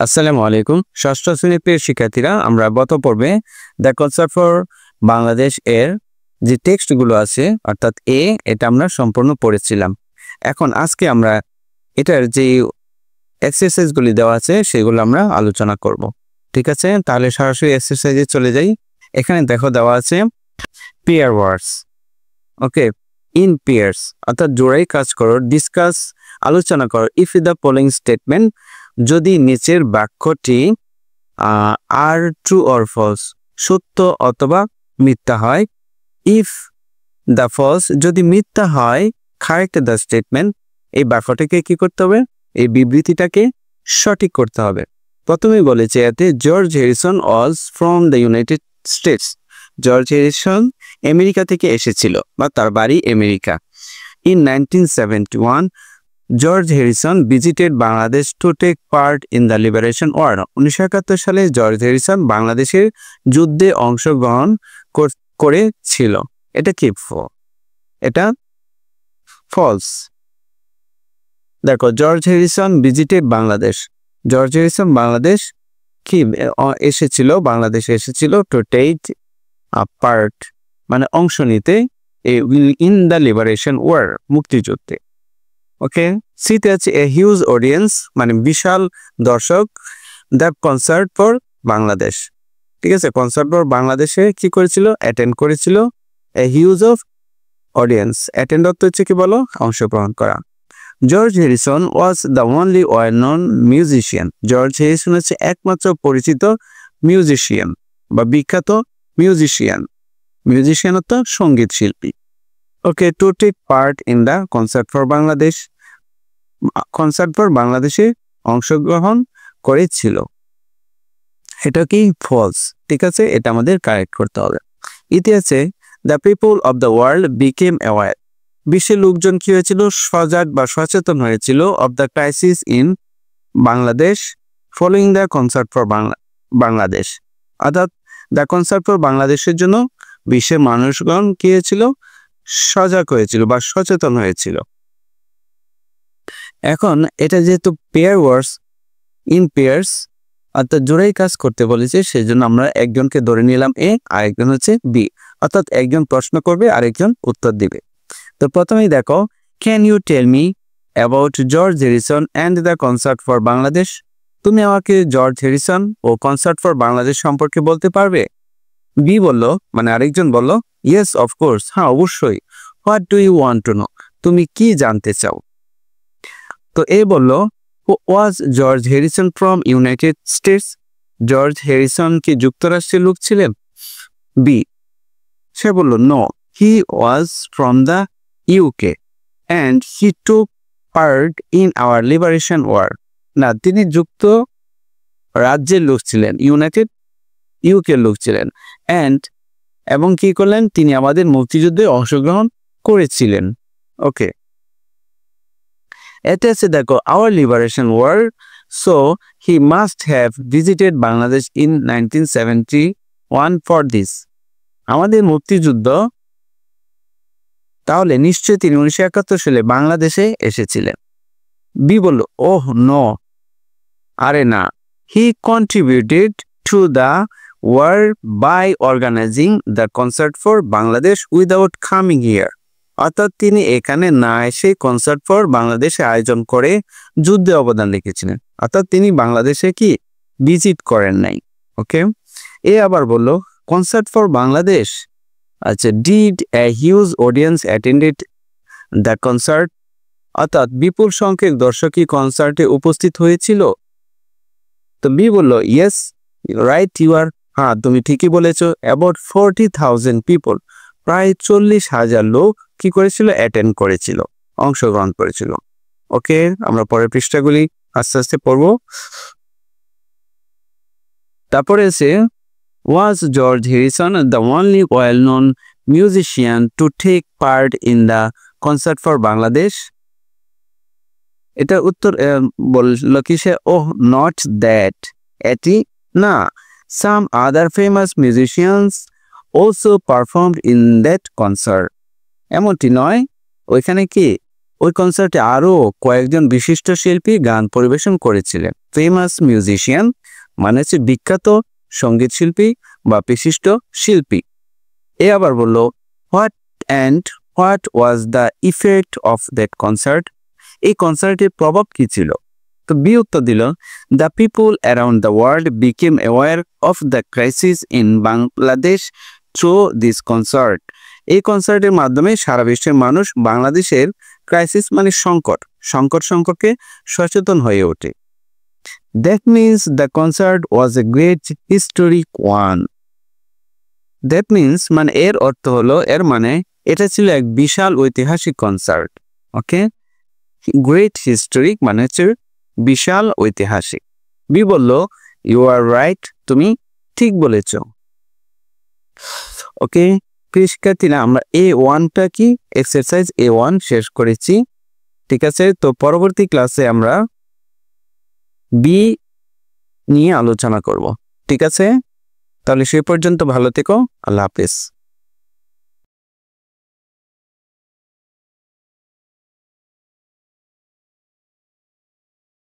আসসালামু আলাইকুম। ষষ্ঠ শ্রেণীর প্রিয় শিক্ষার্থীরা, আমরা গত পর্বে দ্য কনসার্ট ফর বাংলাদেশ এর যে টেক্সটগুলো আছে অর্থাৎ এটা আমরা সম্পূর্ণ পড়েছিলাম। এখন আজকে আমরা এটার যে এক্সারসাইজগুলি দেওয়া আছে সেগুলো আমরা আলোচনা করব। ঠিক আছে, তাহলে সরাসরি এক্সারসাইজে চলে যাই। এখানে দেখো দেওয়া আছে pair words. Okay, in pairs অর্থাৎ জোড়াই কাজ করো। ডিসকাস আলোচনা করো। ইফ দ্য ফলোইং স্টেটমেন্ট, যদি নিচের বাক্যটি আর ট্রু অর ফলস সত্য অথবা মিথ্যা হয়। ইফ দ্য ফলস, যদি মিথ্যা হয়, কারেক্ট দ্য স্টেটমেন্ট, এই বাক্যটাকে কি করতে হবে? এই বিবৃতিটাকে সঠিক করতে হবে। প্রথমেই বলেছে এতে George Harrison was from the United States. George Harrison America থেকে এসেছিল বা তার বাড়ি America. In 1971 George Harrison visited Bangladesh to take part in the liberation war. 1971 সালে জর্জ হ্যারিসন বাংলাদেশের যুদ্ধে অংশগ্রহণ করেছিল। এটা কি? এটা ফলস। দেখো, George Harrison visited Bangladesh. George Harrison Bangladesh কি এসেছিল, বাংলাদেশে এসেছিল টু টেক পার্ট মানে অংশ নিতে ইন দ্য লিবারেশন ওয়ার, মুক্তিযুদ্ধে। ওকে, সিতে আছে এ হিউজ অডিয়েন্স মানে বিশাল দর্শক। দ্য কনসার্ট ফর বাংলাদেশ, ঠিক আছে, কনসার্ট ফর বাংলাদেশে কি করেছিল? অ্যাটেন্ড করেছিল। A huge of audience, attend অর্থ হচ্ছে কি বলো? অংশগ্রহণ করা। George Harrison was the only well known musician. George Harrison হচ্ছে একমাত্র পরিচিত মিউজিশিয়ান বা বিখ্যাত মিউজিশিয়ান। মিউজিশিয়ান অর্থ সঙ্গীত শিল্পী। Okay, to take part in the concert for Bangladesh, concert for বাংলাদেশে অংশগ্রহণ করেছিল। এটা কি? ফলস। ঠিক আছে, এটা আমাদের কারেক্ট করতে হবে। ইতিহাসে the people of the world became aware. বিশ্বের লোকজন কি হয়েছিল? সজাগ বা সচেতন হয়েছিল। Of the crisis in Bangladesh following the concert for Bangladesh, অর্থাৎ দ্য কনসার্ট ফর বাংলাদেশের জন্য বিশ্বের মানুষগণ কি হয়েছিল? সজাগ হয়েছিল বা সচেতন হয়েছিল। এখন এটা যেহেতু পেয়ার ওয়ার্ডস, ইন পেয়ার্স অর্থাৎ জোড়াই কাজ করতে বলেছে, সেজন্য আমরা একজনকে ধরে নিলাম এ, আর একজন হচ্ছে বি, অর্থাৎ একজন প্রশ্ন করবে আর একজন উত্তর দিবে। তো প্রথমেই দেখো, can you tell me about George Harrison and the concert for Bangladesh. তুমি আমাকে জর্জ হ্যারিসন ও কনসার্ট ফর বাংলাদেশ সম্পর্কে বলতে পারবে? বি বলল, মানে আরেকজন বলল, ইয়েস অফকোর্স, হ্যাঁ অবশ্যই। What do you want to know, তুমি কি জানতে চাও? তো এ বলল, was George Harrison from United States. George Harrison কি যুক্তরাষ্ট্রের লোক ছিলেন? বি, সে বলল, no, he was from the UK and he took part in our liberation war. না, তিনি যুক্ত রাজ্যের লোক ছিলেন, ইউনাইটেড ইউকে লোক ছিলেন। এবং কি করলেন? তিনি আমাদের মুক্তিযুদ্ধে অংশগ্রহণ করেছিলেন। ওকে, এতে আছে দেখো our liberation war, so he must have visited Bangladesh in 1971 for this. আমাদের মুক্তিযুদ্ধ, তাহলে নিশ্চয়ই তিনি 1971 সালে বাংলাদেশে এসেছিলেন। বি বলল, ওহ নো, আরে না, he contributed to the war by organizing the concert for Bangladesh without coming here. অর্থাৎ তিনি এখানে না এসে কনসার্ট ফর বাংলাদেশে আয়োজন করে যুদ্ধে অবদান রেখেছিলেন, অর্থাৎ তিনি বাংলাদেশে কি ভিজিট করেন নাই। ওকে, এ আবার বলল, কনসার্ট ফর বাংলাদেশ, আচ্ছা, did a huge audience attended the concert, অর্থাৎ বিপুল সংখ্যক দর্শক কি কনসার্টে উপস্থিত হয়েছিল? তো বি বলল, ইয়েস রাইট ইউ আর, হ্যাঁ তুমি ঠিকই বলেছ। অ্যাবাউট 40,000 পিপল, প্রায় 40,000 লোক কি করেছিল? অ্যাটেন্ড করেছিল, অংশগ্রহণ করেছিল। ওকে, আমরা পরের পৃষ্ঠাগুলি আস্তে আস্তে পড়ব। তারপরে আছে, was George Harrison the only well known musician to take part in the concert for Bangladesh. এটা উত্তর বলল কি সে, ওহ নট দ্যাট, এটি না, some other famous musicians also performed in that concert. এমনটি নয়, ওইখানে কি ওই কনসার্টে আরও কয়েকজন বিশিষ্ট শিল্পী গান পরিবেশন করেছিলেন। ফেমাস মিউজিশিয়ান মানে হচ্ছে বিখ্যাত সঙ্গীত শিল্পী বা বিশিষ্ট শিল্পী। এ আবার বলল what was the effect of that concert, এই কনসার্টের প্রভাব কি ছিল? তো বি উত্তর দিল the people around the world became aware of the crisis in Bangladesh through this concert. এই কনসার্টের মাধ্যমে সারা বিশ্বের মানুষ বাংলাদেশের ক্রাইসিস মানে সংকট সম্পর্কে সচেতন হয়ে ওঠে। That means the concert was a great historic one. That means মানে এর অর্থ হলো, এর মানে এটা ছিল এক বিশাল ঐতিহাসিক কনসার্ট। ওকে, গ্রেট হিস্টোরিক মানে হচ্ছে বিশাল ঐতিহাসিক। বি বলল ইউ আর রাইট, তুমি ঠিক বলেছ। ওকে শিক্ষার্থীরা, আমরা A1টা কি এক্সারসাইজ A1 শেষ করেছি। ঠিক আছে, তো পরবর্তী ক্লাসে আমরা বি নিয়ে আলোচনা করব। ঠিক আছে, তাহলে সে পর্যন্ত ভালো থেকো। আল্লাহ হাফেজ।